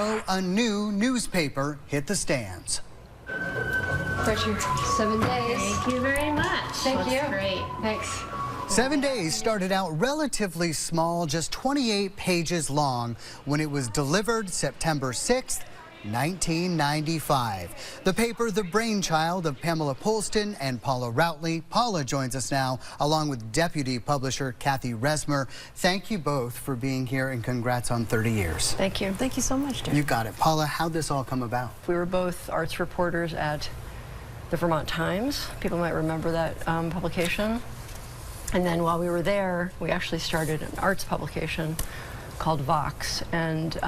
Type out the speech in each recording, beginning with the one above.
A new newspaper hit the stands. Richard, 7 days. Thank you very much. Thank you. Great. Thanks. 7 days started out relatively small, just 28 pages long, when it was delivered September 6th, 1995. The paper, the brainchild of Pamela Polston and Paula Routley. Paula joins us now, along with Deputy Publisher Kathy Resmer. Thank you both for being here, and congrats on 30 years. Thank you. Thank you so much, Derek. You got it. Paula, how'd this all come about? We were both arts reporters at the Vermont Times. People might remember that publication. And then while we were there, we actually started an arts publication called Vox. And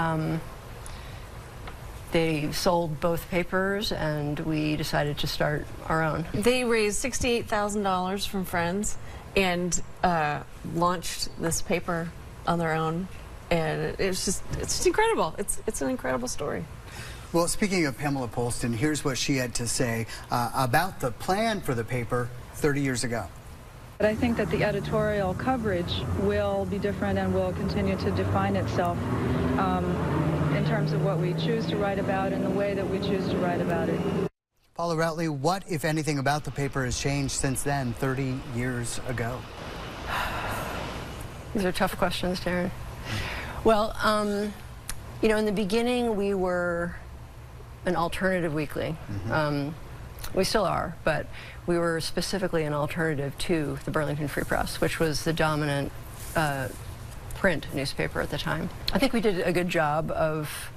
they sold both papers, and we decided to start our own. They raised $68,000 from friends and launched this paper on their own. And it's just incredible. It's an incredible story. Well, speaking of Pamela Polston, here's what she had to say about the plan for the paper 30 years ago. But I think that the editorial coverage will be different and will continue to define itself in terms of what we choose to write about and the way that we choose to write about it. Paula Routley, what, if anything, about the paper has changed since then, 30 years ago? These are tough questions, Darren. Well, you know, in the beginning, we were an alternative weekly. We still are, but we were specifically an alternative to the Burlington Free Press, which was the dominant print newspaper at the time. I think we did a good job of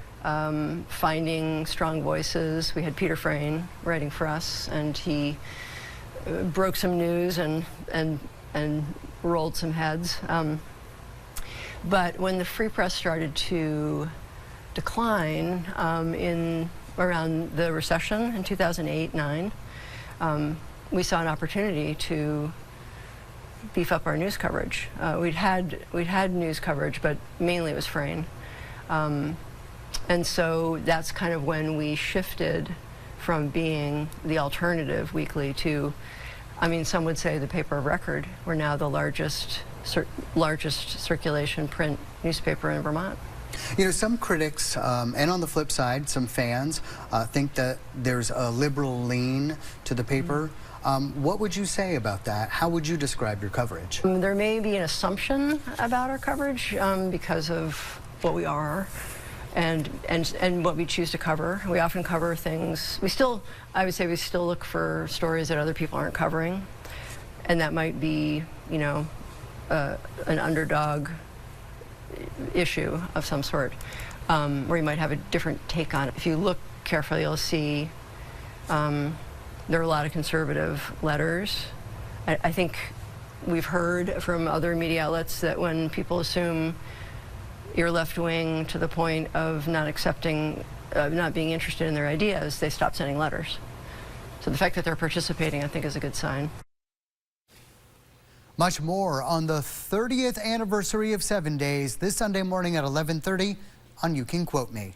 finding strong voices. We had Peter Frayne writing for us, and he broke some news and rolled some heads. But when the Free Press started to decline around the recession in 2008-9, we saw an opportunity to beef up our news coverage. We'd had news coverage, but mainly it was Frayne. And so that's kind of when we shifted from being the alternative weekly to, I mean, some would say the paper of record. We're now the largest circulation print newspaper in Vermont. You know, some critics, and on the flip side, some fans, think that there's a liberal lean to the paper. What would you say about that? How would you describe your coverage? There may be an assumption about our coverage because of what we are and what we choose to cover. We often cover things. I would say we still look for stories that other people aren't covering. And that might be, you know, an underdog issue of some sort, where you might have a different take on it. If you look carefully, you'll see there are a lot of conservative letters. I think we've heard from other media outlets that when people assume you're left-wing to the point of not accepting, not being interested in their ideas, they stop sending letters. So the fact that they're participating, I think, is a good sign. Much more on the 30th anniversary of 7 Days this Sunday morning at 11:30 on You Can Quote Me.